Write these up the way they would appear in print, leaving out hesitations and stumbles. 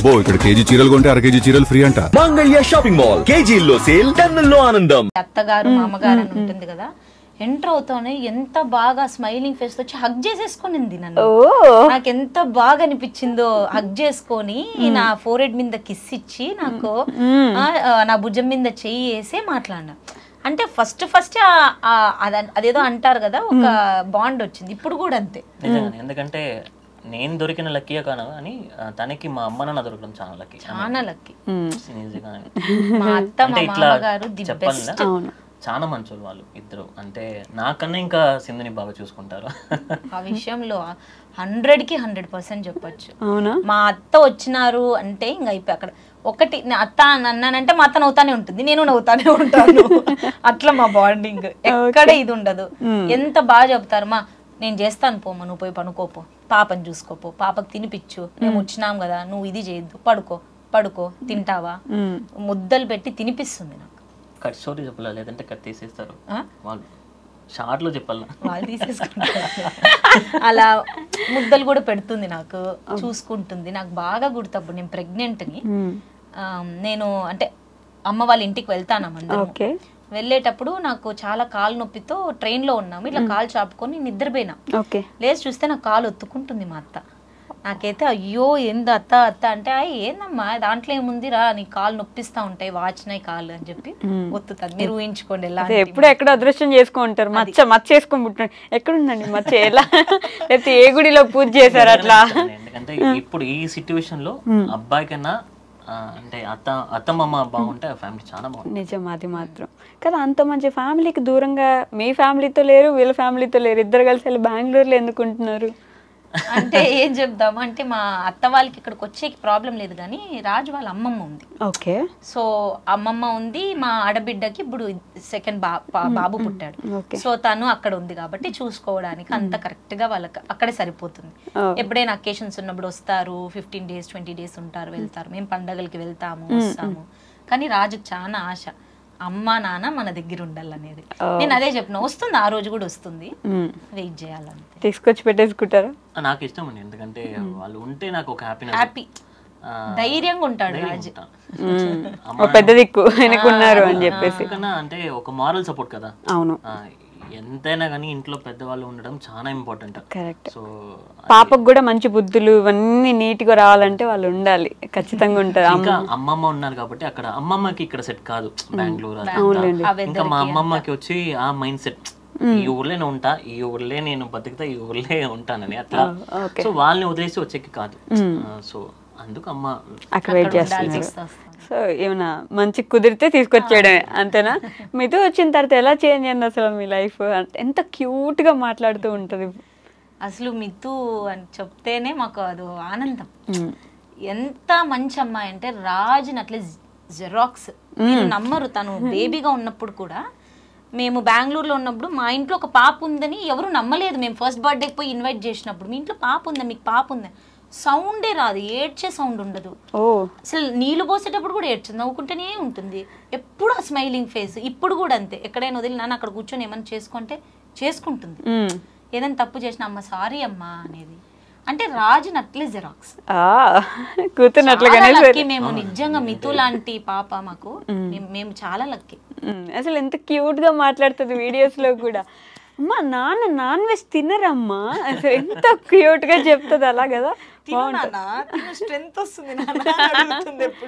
అబ్బో ఇక్కడ కేజీ చీరలు కొంటే అర కేజీ చీరలు ఫ్రీ అంట. మంగళ్య షాపింగ్ మాల్, కేజీల్లో సేల్, టన్నుల్లో ఆనందం. అత్తగారు మామగారు అని ఉంటుంది కదా, ఎంటర్ అవుతానే ఎంత బాగా స్మైలింగ్ ఫేస్ వచ్చి హగ్ చేసేసుకునింది నన్ను. నాకు ఎంత బాగా అనిపించిందో, హగ్ చేసుకొని నా ఫోర్ హెడ్ మీద కిస్ ఇచ్చి నాకు నా భుజం మీద చెయ్యి వేసే మాట్లాడినా. అంటే ఫస్ట్ అదేదో అంటారు కదా, ఒక బాండ్ వచ్చింది. ఇప్పుడు కూడా అంతే. ఎందుకంటే నేను దొరికిన లక్కీయే కాను అని తనకి మా అమ్మ నాన్న దొరకడం చాలా లక్కీ. మా అత్త మా మామగారు ది బెస్ట్. చాలా మంచోళ్ళు వాళ్ళు ఇద్దరు. అంటే నాకన్నా ఇంకా సింధుని బాగా చూసుకుంటారు. ఆ విషయంలో 100కి 100% చెప్పొచ్చు. మా అత్త వచ్చినారు అంటే ఇంక అయిపోయి అక్కడ ఒకటి అత్త అన్నానంటే మా అత్త నవ్వుతానే ఉంటుంది, నేను నవ్వుతానే ఉంటాను. అట్లా మా బాండింగ్ ఎక్కడ ఇది ఉండదు. ఎంత బాగా చెప్తారు, మా నేను చేస్తాను పోమ్మా, నువ్వు పోయి పనుకోపో, పాపని చూసుకోపో, పాపకు తినిపించు, మేము వచ్చినాం కదా, నువ్వు ఇది చేయొద్దు, పడుకో తింటావా, ముద్దలు పెట్టి తినిపిస్తుంది నాకు. కట్ స్టోరీ చెప్పాలా లేదంటే కట్ తీసేస్తారు వాళ్ళు, షార్ట్ లో చెప్పాలి వాళ్ళు తీసేసుకుంటారు. అలా ముద్దలు కూడా పెడుతుంది నాకు, చూసుకుంటుంది. నాకు బాగా గుర్తప్పుడు నేను ప్రెగ్నెంట్ని, నేను అంటే అమ్మ వాళ్ళ ఇంటికి వెళ్తాను. వెళ్ళేటప్పుడు నాకు చాలా కాలు నొప్పితో ట్రైన్లో ఉన్నాము, ఇట్లా కాలు చాపుకొని నిద్రపోయినా. లేచి చూస్తే నాకు కాలు ఒత్తుకుంటుంది మా అత్త. నాకైతే అయ్యో ఏంది అత్త అంటే, ఏందమ్మా దాంట్లో ఏముందిరా, నీ కాలు నొప్పిస్తా ఉంటాయి, వాచినాయి కాళ్ళు అని చెప్పి ఒత్తుతాను. మీరు ఊహించుకోండి ఎలా. ఎప్పుడు ఎక్కడ అదృష్టం చేసుకుంటారు, మచ్చ చేసుకొని పుట్టినాడు. ఎక్కడుందండి మచ్చ, ఎలా లేకపోతే ఏ గుడిలో పూజ చేశారు అట్లా? ఎందుకంటే ఇప్పుడు ఈ సిచ్యువేషన్ లో అబ్బాయి కన్నా అంటే అత్తమ్మ బాగుంటే ఫ్యామిలీ చాలా బాగుంటుంది. నిజం, అది మాత్రం కదా. అంత మంచి ఫ్యామిలీకి దూరంగా మీ ఫ్యామిలీతో లేరు, వీళ్ళ ఫ్యామిలీతో లేరు, ఇద్దరు కలిసి వెళ్ళి బెంగళూరులో ఎందుకుంటున్నారు? అంటే ఏం చెప్దాము అంటే, మా అత్త వాళ్ళకి ఇక్కడికి వచ్చే ప్రాబ్లం లేదు, కానీ రాజు వాళ్ళ అమ్మమ్మ ఉంది. ఓకే. సో అమ్మమ్మ ఉంది, మా ఆడబిడ్డకి ఇప్పుడు సెకండ్ బాబు పుట్టాడు. సో తను అక్కడ ఉంది కాబట్టి చూసుకోవడానికి అంత కరెక్ట్ గా వాళ్ళకి అక్కడే సరిపోతుంది. ఎప్పుడైనా అకేషన్స్ ఉన్నప్పుడు వస్తారు, 15 days 20 days ఉంటారు, వెళ్తారు. మేము పండగలకి వెళ్తాము వస్తాము. కానీ రాజుకి చాలా ఆశ, అమ్మ నాన్న మన దగ్గర ఉండాలనేది. నేను అదే చెప్పిన, వస్తుంది ఆ రోజు కూడా వస్తుంది, వెయిట్ చేయాలంటే. తీసుకొచ్చి పెట్టేసుకుంటారా? నాకు ఇష్టం అండి, ఎందుకంటే వాళ్ళు ఉంటే నాకు ఒక హ్యాపీ ధైర్యంగా ఉంటాడు రాజు. పెద్ద దిక్కు ఆయనకున్నారు అని చెప్పేసి. అంటే ఒక మారల్ సపోర్ట్ కదా. అవును, ఎంతైనా కానీ ఇంట్లో పెద్దవాళ్ళు ఉండడం చాలా ఇంపార్టెంట్. కరెక్ట్. సో పాపకు కూడా మంచి బుద్ధులు ఇవన్నీ నీట్ గా రావాలంటే వాళ్ళు ఉండాలి, ఖచ్చితంగా ఉంటారు. ఇంకా అమ్మమ్మ ఉన్నారు కాబట్టి అక్కడ అమ్మమ్మకి ఇక్కడ సెట్ కాదు బెంగళూరు. ఇంకా మా అమ్మమ్మకి వచ్చి ఆ మైండ్ సెట్, ఈ ఊర్లోనే ఉంటా, ఈ ఊర్లే నేను బతుకుతా, ఈ ఊర్లే ఉంటానని అట్లా. సో వాళ్ళని వదిలేసి వచ్చేకి కాదు. సో అందుకు అమ్మ అక్కడ వెయిట్ చేస్తున్నారు. సో ఏమన్నా మంచి కుదిరితే తీసుకొచ్చేయడమే, అంతేనా? మీతో వచ్చిన తర్వాత ఎలా చేంజ్ అయింది అసలు మీ లైఫ్? ఎంత క్యూట్ గా మాట్లాడుతూ ఉంటది అసలు. మితు అని చెప్తేనే మాకు అది ఆనందం. ఎంత మంచి అమ్మాయి అంటే, రాజుని అట్లే జెరాక్స్. మీరు నమ్మరు, తను బేబీగా ఉన్నప్పుడు కూడా, మేము బెంగళూరులో ఉన్నప్పుడు మా ఇంట్లో ఒక పాప ఉందని ఎవరు నమ్మలేదు. మేము ఫస్ట్ బర్త్డేకి పోయి ఇన్వైట్ చేసినప్పుడు, మీ ఇంట్లో పాప ఉందా, మీకు పాప ఉందా, సౌండే రాదు, ఏడ్చే సౌండ్ ఉండదు. అసలు నీళ్లు పోసేటప్పుడు కూడా ఏడ్చదు, నవ్వుకుంటూనే ఉంటుంది. ఎప్పుడు ఆ స్మైలింగ్ ఫేస్. ఇప్పుడు కూడా అంతే, ఎక్కడైనా వదిలి నాన్న అక్కడ కూర్చొని ఏమైనా చేసుకుంటే చేసుకుంటుంది. ఏదైనా తప్పు చేసిన అమ్మ సారీ అమ్మా అనేది. అంటే రాజుని అట్లే జెరాక్స్. మేము నిజంగా మితు లాంటి పాప మాకు, మేము చాలా లక్కీ. అసలు ఎంత క్యూట్ గా మాట్లాడుతుంది వీడియోస్ లో కూడా. అమ్మా నాన్న నాన్ వెజ్ తినరమ్మా, అసలు ఎంత క్యూట్ గా చెప్తుంది అలా కదా.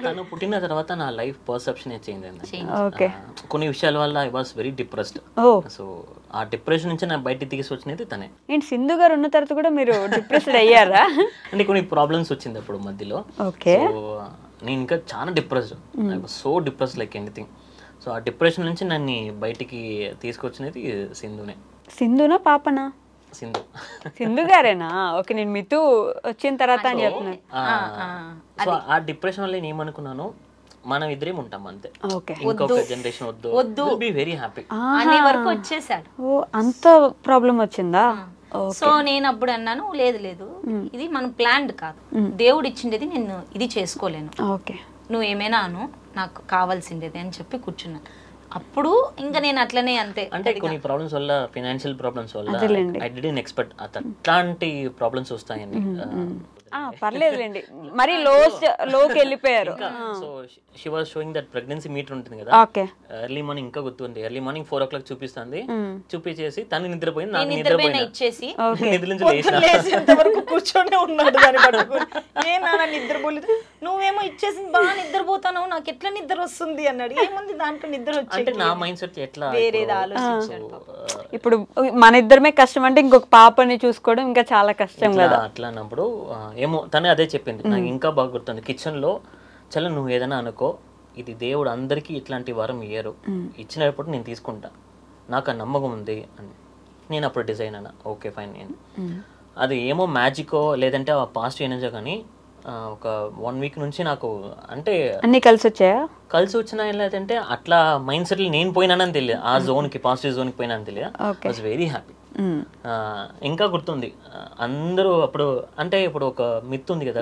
తను పుట్టిన తర్వాత నా లైఫ్ పర్సెప్షన్ చేంజ్ అయింది. కొన్ని విషయాల వల్ల I was very depressed. So ఆ డిప్రెషన్ నుంచి నా బయట తీసుకొచ్చినది తనే. ఏంటి సింధు గారు ఉన్న తర్వాత కూడా మీరు డిప్రెస్డ్ అయ్యారా? అంటే కొన్ని ప్రాబ్లమ్స్ వచ్చింది అప్పుడు మధ్యలో. సో నేను ఇంకా చాలా depressed, I was so depressed like anything. So ఆ డిప్రెషన్ నుంచి నన్ను బయటికి తీసుకొచ్చినది సింధునే. సింధునా పాపనా? సింధు. సింధు గారేనా? ఓకే, నేను మితు వచ్చిన తర్వాత అని చెప్తున్నాను. సో ఆ డిప్రెషన్ వల్ల నేను ఏమనుకున్నాను, మనం ఇద్దరేం ఉంటాం అంతే, ఇంకొక జనరేషన్ వద్దు, బి వెరీ హ్యాపీ అనే వరకు వచ్చేసాడు. ఓ అంత ప్రాబ్లం వచ్చిందా? సో నేను అప్పుడు అన్నాను, లేదు ఇది మనం ప్లాన్డ్ కాదు, దేవుడు ఇచ్చిండేది, నేను ఇది చేసుకోలేను, నువ్వు ఏమైనా అను, నాకు కావాల్సిండేది అని చెప్పి కూర్చున్నాను. అప్పుడు ఇంకా నేను అట్లనే అంతే. అంటే కొన్ని ప్రాబ్లమ్స్ వల్ల, ఫైనాన్షియల్ ప్రాబ్లమ్స్ వల్ల ఐ డిడ్ంట్ ఎక్స్పెక్ట్ అట్లాంటి ప్రాబ్లమ్స్ వస్తాయని. పర్లేదులేండి, మరి లోకి వెళ్ళిపోయారు. So she was showing that pregnancy meter ఉంటుంది కదా, ఎర్లీ మార్నింగ్ ఇంకా గుర్తుంది, ఎర్లీ మార్నింగ్ 4 o'clock చూపిస్తుంది. చూపించేసి తను నిద్రపోయింది, నాకు నిద్రపోయినా ఇచ్చేసి నిద్ర నుంచి వరకు కూర్చొని ఉన్నాడు దాన్ని పట్టుకొని. ఏ నాన్న నిద్రపోలేదు, నువ్వేమో ఇచ్చేసి బాగా నిద్రపోతాను, నాకు ఎట్లా నిద్ర వస్తుంది అన్నాడు. ఏముంది దాంట్లో నిద్ర వచ్చి, అంటే నా మైండ్ సెట్ ఎట్లా వేరేది ఆలోచించాడు. ఇప్పుడు మన ఇద్దరమే కష్టం అంటే ఇంకొక పాపని చూసుకోవడం ఇంకా చాలా కష్టం కదా. అట్లా అన్నప్పుడు ఏమో తనే అదే చెప్పింది, నాకు ఇంకా బాగా గుర్తుంది. కిచెన్ లో చలో నువ్వు ఏదైనా అనుకో, ఇది దేవుడు అందరికీ ఇట్లాంటి వరం ఇయ్యరు, ఇచ్చినప్పుడు నేను తీసుకుంటా, నాకు ఆ నమ్మకం ఉంది అని. నేను అప్పుడు డిజైన్ అన్నా, ఓకే ఫైన్. నేను అది ఏమో మ్యాజికో లేదంటే ఆ పాజిటివ్ ఎనర్జీ, కానీ ఒక 1 week నుంచి నాకు అంటే అన్ని కలిసి వచ్చాయా? కలిసి వచ్చినా లేదంటే అట్లా మైండ్ సెట్లు నేను పోయినానని తెలియదు, ఆ జోన్కి పాజిటివ్ జోన్కి పోయినానని తెలియదు. Was very happy. ఇంకా గుర్తుంది అందరూ అప్పుడు, అంటే ఇప్పుడు ఒక మిత్ ఉంది కదా,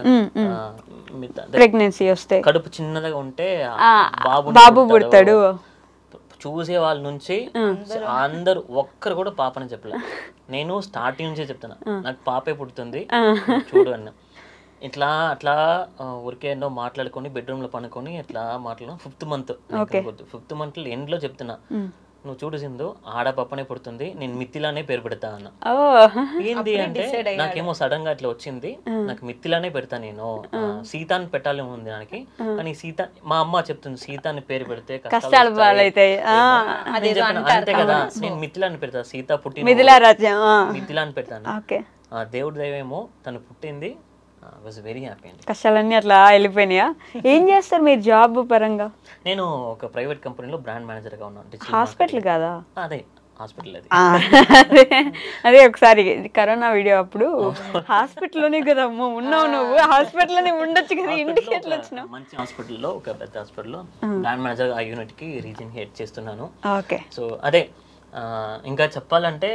ప్రెగ్నెన్సీ వస్తే కడుపు చిన్నగా ఉంటే బాబు పుడతాడు. చూసే వాళ్ళ నుంచి అందరు ఒక్కరు కూడా పాపని చెప్పలేదు. నేను స్టార్టింగ్ నుంచే చెప్తున్నా, నాకు పాపే పుడుతుంది చూడు అన్న. ఇట్లా అట్లా ఊరికే ఎన్నో మాట్లాడుకొని బెడ్రూమ్ లో పనుకొని ఇట్లా మాట్లాడు. 5th month 5th month ఎండ్లో చెప్తున్నా, నువ్వు చూడు సింధు, ఆడ పప్పనే పుడుతుంది, నేను మిత్తిలానే పేరు పెడతా అన్న. ఏంది అంటే నాకేమో సడన్ గా ఇట్లా వచ్చింది, నాకు మిత్తిలానే పెడతా, నేను సీతాన్ని పెట్టాలి ఉంది దానికి, కానీ సీత మా అమ్మ చెప్తుంది సీతాన్ని పేరు పెడితే కష్టాలు పాలైతాయి అంతే కదా, నేను మిత్తిలాన్ని పెడతా, సీత పుట్టిన మిత్తిలాన్ని పెడతాను. దేవుడి దైవమేమో తను పుట్టింది. వెరీ హ్యాపీ అండి. కష్టాలన్నీ అట్లా వెళ్ళిపోయినాయా? ఏం చేస్తారు మీరు జాబ్ పరంగా? నేను ఒక ప్రైవేట్ కంపెనీలో బ్రాండ్ మేనేజర్ గా ఉన్నాను. హాస్పిటల్ కాదా? అదే హాస్పిటల్. అదే ఒకసారి కరోనా వీడియో అప్పుడు హాస్పిటల్లోనే కదా ఉన్నావు నువ్వు, హాస్పిటల్లోనే ఉండొచ్చు కదా, ఇంటికి ఎట్లా వచ్చినావు? మంచి హాస్పిటల్లో, ఒక పెద్ద హాస్పిటల్లో బ్రాండ్ మేనేజర్ ఆ యూనిట్ కి రీజన్ హెడ్ చేస్తున్నాను. ఓకే. సో అదే ఇంకా చెప్పాలంటే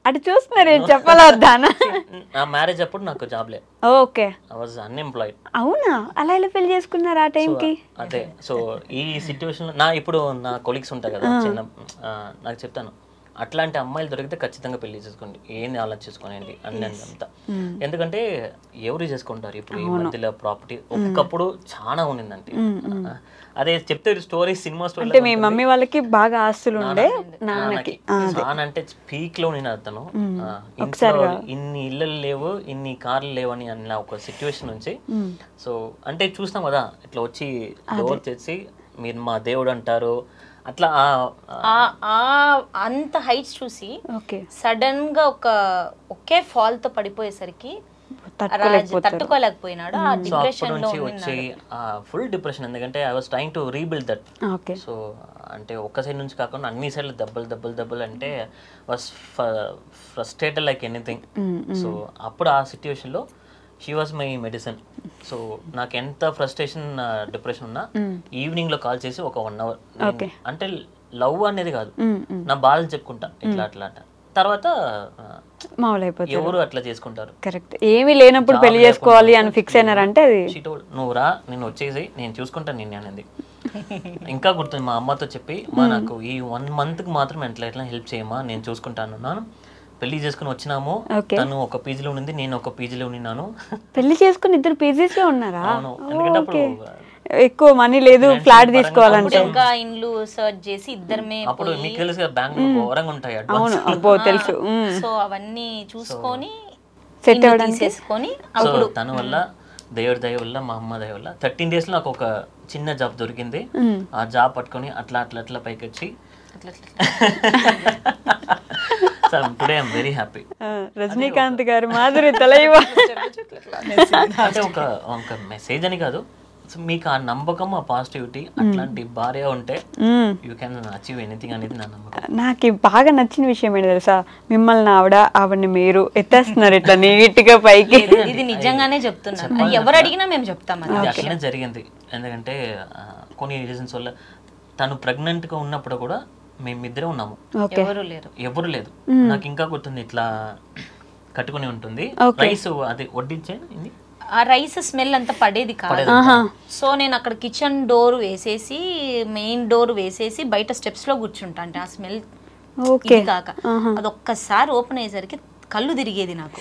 అటు చూస్తున్నారు, ఏం చెప్పాలా వద్దా? నా మ్యారేజ్ అప్పుడు నాకు జాబ్ లేదు. ఓకే. I was unemployed. అవునా? అలా ఎలా పెళ్లి చేసుకున్నారు ఆ టైంకి? అదే సో ఈ సిచ్యువేషన్ నా ఇప్పుడు నా కొలీగ్స్ ఉంటారు కదా చిన్న, నాకు చెప్తాను, అట్లాంటి అమ్మాయిలు దొరికితే ఖచ్చితంగా పెళ్లి చేసుకోండి, ఏం ఆలోచించుకోనండి అన్ని అంతా. ఎందుకంటే ఎవరు చేసుకుంటారు ఇప్పుడు ఈ మధ్యలో ప్రాపర్టీ. ఒకప్పుడు చాలా ఉన్నిందంటే, అదే చెప్తే స్టోరీ, సినిమా స్టోరీ. మీ మమ్మీ వాళ్ళకి బాగా ఆస్తులు ఉండే, నాన్నకి అంటే పీక్ లో నేను అతను ఇన్ని ఇళ్ళు లేవు, ఇన్ని కార్లు లేవు అని అన్న ఒక సిచ్యువేషన్ నుంచి. సో అంటే చూస్తాం కదా ఇట్లా వచ్చి డోర్ తెచ్చి మీరు మా దేవుడు అంటారు, అట్లా అంత హైట్స్ చూసి సడన్ గా ఒకే ఫాల్ తో పడిపోయేసరికి తట్టుకోలేకపోయినాడు. ఆ డిప్రెషన్ లో వచ్చి ఫుల్ డిప్రెషన్. ఎందుకంటే I was trying to rebuild that. So అంటే ఒక్క సైడ్ నుంచి కాకుండా అన్ని సైడ్లు దెబ్బలు అంటే was frustrated like anything. So అప్పుడు ఆ సిచ్యువేషన్ లో she was my medicine. So నాకు ఎంత ఫ్రస్ట్రేషన్ డిప్రెషన్ ఉన్నా ఈవినింగ్ లో కాల్ చేసి ఒక 1 hour, అంటే లవ్ అనేది కాదు, నా బాధలు చెప్పుకుంటా ఇట్లా అట్లా. తర్వాత ఎవరు అట్లా చేసుకుంటారు. కరెక్ట్. ఏమీ లేనప్పుడు పెళ్లి చేసుకోవాలి అని ఫిక్స్ అయినారంటే అది నువ్వు రా, నేను వచ్చేసి నేను చూసుకుంటాను నిన్ను అనేది. ఇంకా గుర్తుంది మా అమ్మతో చెప్పి, మా నాకు ఈ 1 month కి మాత్రం ఎట్లా హెల్ప్ చేయమా, నేను చూసుకుంటాను. పెళ్లి చేసుకుని వచ్చినాము, తను ఒక పీజీలో ఉంది, నేను ఒక పీజీలో ఉన్నాను. పెళ్లి చేసుకుని ఇద్దరు పీజీస్ లో ఉన్నారా? ఎందుకంటే అప్పుడు ఎక్కువ మనీ లేదు, ఫ్లాట్ తీసుకోవాలంటే ఇంకా ఇల్లు సర్చ్ చేసి ఇద్దరమే. అప్పుడు మీకు తెలుసు కదా బెంగళూరు ఘోరంగా ఉంటాయి. అవును తెలుసు. సో అవన్నీ చూసుకొని సెట్ చేసుకొని అప్పుడు తన వల్ల, దేవుడి దయ వల్ల, మా అమ్మ దయ వల్ల 13 days లో నాకు ఒక చిన్న జాబ్ దొరికింది. ఆ జాబ్ పట్టుకొని అట్లా అట్లా అట్లా పైకి వచ్చి today I'm very happy. Rajinikanth గారు మాధురి తలైవా అంటే ఒక మెసేజ్ అని కాదు, మీకు ఆ నమ్మకం, ఆ పాజిటివిటీ, అట్లాంటి భార్య ఉంటే యూ కెన్ అచీవ్ ఎనీథింగ్ అనేది నా నమ్మకం. నాకు బాగా నచ్చిన విషయం ఏంటి తెలుసా, మిమ్మల్ని ఆవిడని మీరు ఎత్తేస్తున్నారు ఇట్లా నీట్ గా పైకి. ఇది నిజంగానే చెప్తున్నాను, ఎవరు అడిగినా మేము చెప్తాం. అట్లనే జరిగింది. ఎందుకంటే కొన్ని రీజన్స్ వల్ల తను ప్రెగ్నెంట్ గా ఉన్నప్పుడు కూడా మేమిద్దరే ఉన్నాము, ఎవరు లేదు. నాకు ఇంకా గుర్తుంది, ఇట్లా కట్టుకుని ఉంటుంది రైస్, అది వడ్డించేది, ఆ రైస్ స్మెల్ అంతా పడేది కాదు. సో నేను అక్కడ కిచెన్ డోర్ వేసేసి, మెయిన్ డోర్ వేసేసి బయట స్టెప్స్ లో కూర్చుంటా. అంటే ఆ స్మెల్ కాక అది ఒక్కసారి ఓపెన్ అయ్యేసరికి కళ్ళు తిరిగేది నాకు.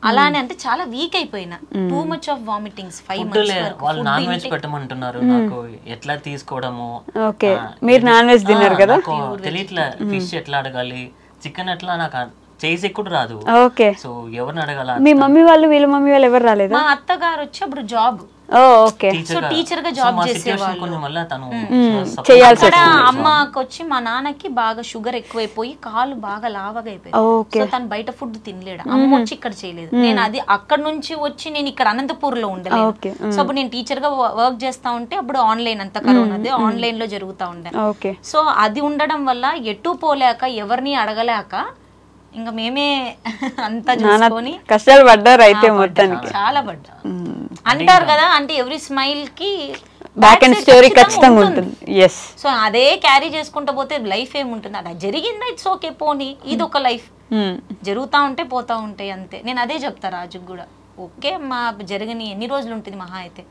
అలానే అంటే చాలా వీక్ అయిపోయినా, too much of vomitings 5 months వాళ్ళు నాన్ వెజ్ పెట్టమంటున్నారు, నాకు ఎట్లా తీసుకోవడము. ఓకే, మీరు నాన్ వెజ్ తిన్నారు కదా, తెలియట్లా ఫిష్ ఎట్లా అడగాలి, చికెన్ ఎట్లా నాకు చేసి కూడా రాదు. ఓకే, సో ఎవరిని అడగాల? మీ మమ్మీ వాళ్ళు వీళ్ళ మమ్మీ వాళ్ళు ఎవరు రాలేదా? మా అత్తగారు వచ్చి అప్పుడు జాబ్, ఓకే, సో టీచర్ గా జాబ్ చేసేవాళ్ళు. చేయాల్సి అక్కడ అమ్మకి వచ్చి మా నాన్నకి బాగా షుగర్ ఎక్కువైపోయి కాలు బాగా లావగా అయిపోయింది. సో తను బయట ఫుడ్ తినలేడు, అమ్మ వచ్చి ఇక్కడ చేయలేదు. నేను అది అక్కడ నుంచి వచ్చి నేను ఇక్కడ అనంతపూర్ లో ఉండలేదు. సో అప్పుడు నేను టీచర్ గా వర్క్ చేస్తా ఉంటే అప్పుడు ఆన్లైన్ అంతా కరోనాది ఆన్లైన్ లో జరుగుతా ఉండే. సో అది ఉండడం వల్ల ఎటు పోలేక ఎవరిని అడగలేక ఇంకా మేమే అంతా చూసుకొని కష్టాలు పడ్డారు అయితే మొత్తానికి. చాలా పడ్డా. అంటారు కదా అంటే ఎవ్రీ స్మైల్ కి బ్యాక్ అండ్ స్టోరీ ఖచ్చితంగా ఉంటుంది. ఎస్, సో అదే క్యారీ చేసుకుంటూ పోతే లైఫ్ ఏముంటుంది, అది జరిగిందా ఇట్స్ ఓకే పోనీ, ఇది ఒక లైఫ్ జరుగుతా ఉంటే పోతా ఉంటాయి అంతే. నేను అదే చెప్తా రాజుకు కూడా, ఓకే మా జరిగిన ఎన్ని రోజులు ఉంటుంది మహా అయితే,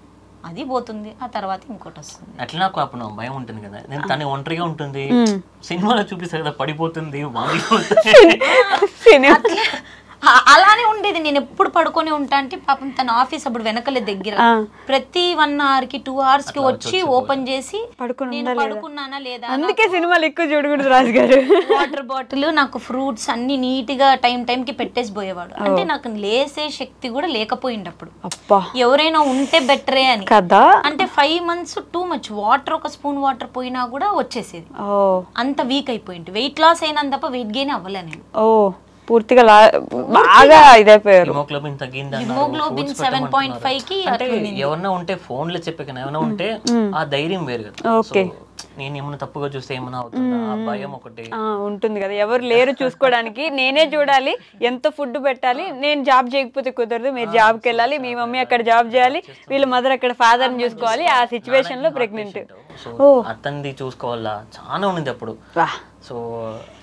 అది పోతుంది, ఆ తర్వాత ఇంకోటి వస్తుంది. అట్లా నాకు అప్పుడు భయం ఉంటుంది కదా, నేను తను ఒంటరిగా ఉంటుంది, సినిమాలో చూపిస్తారు కదా పడిపోతుంది, అలానే ఉండేది. నేను ఎప్పుడు పడుకొని ఉంటా అంటే పాపం తన ఆఫీస్ అప్పుడు వెనకలే దగ్గర, ప్రతి 1 hour కి 2 hours కి వచ్చి ఓపెన్ చేసి నేను పడుకున్నానా లేదా, అందుకే సినిమాలు ఎక్కువ చూడకూడదు రాజు గారు. వాటర్ బాటిల్ నాకు ఫ్రూట్స్ అన్ని నీట్ గా టైం కి పెట్టేసి పోయేవాడు. అంటే నాకు లేసే శక్తి కూడా లేకపోయింది అప్పుడు. ఎవరైనా ఉంటే బెటరే అని కదా, అంటే 5 months టూ మచ్. వాటర్ ఒక స్పూన్ వాటర్ పోయినా కూడా వచ్చేసేది, అంత వీక్ అయిపోయింది. వెయిట్ లాస్ అయినా తప్ప వెయిట్ గెయిన్ అవ్వలే నేను. పూర్తిగా బాగా ఇదైపోయారు. హిమోగ్లోబిన్ తగ్గింది, హిమోగ్లోబిన్ 7.5 కి. ఎవరన్నా ఉంటే ఫోన్ లో చెప్పే కన్నా ఏమైనా ఉంటే ఆ ధైర్యం వేరు కదా. ఓకే, నేను ఏమైనా తప్పుగా చూస్తే ఏమైనా అవుతుందా ఆ భయం ఒకటి ఉంటుంది కదా, ఎవరు లేరు చూసుకోవడానికి, నేనే చూడాలి, ఎంత ఫుడ్ పెట్టాలి, నేను జాబ్ చేయకపోతే కుదరదు, మీరు జాబ్కి వెళ్ళాలి, మీ మమ్మీ అక్కడ జాబ్ చేయాలి, వీళ్ళ మదర్ అక్కడ ఫాదర్ ని చూసుకోవాలి, ఆ సిచ్యువేషన్ లో ప్రెగ్నెంట్. అతనిది చూసుకోవాలా చాలా ఉంది అప్పుడు. సో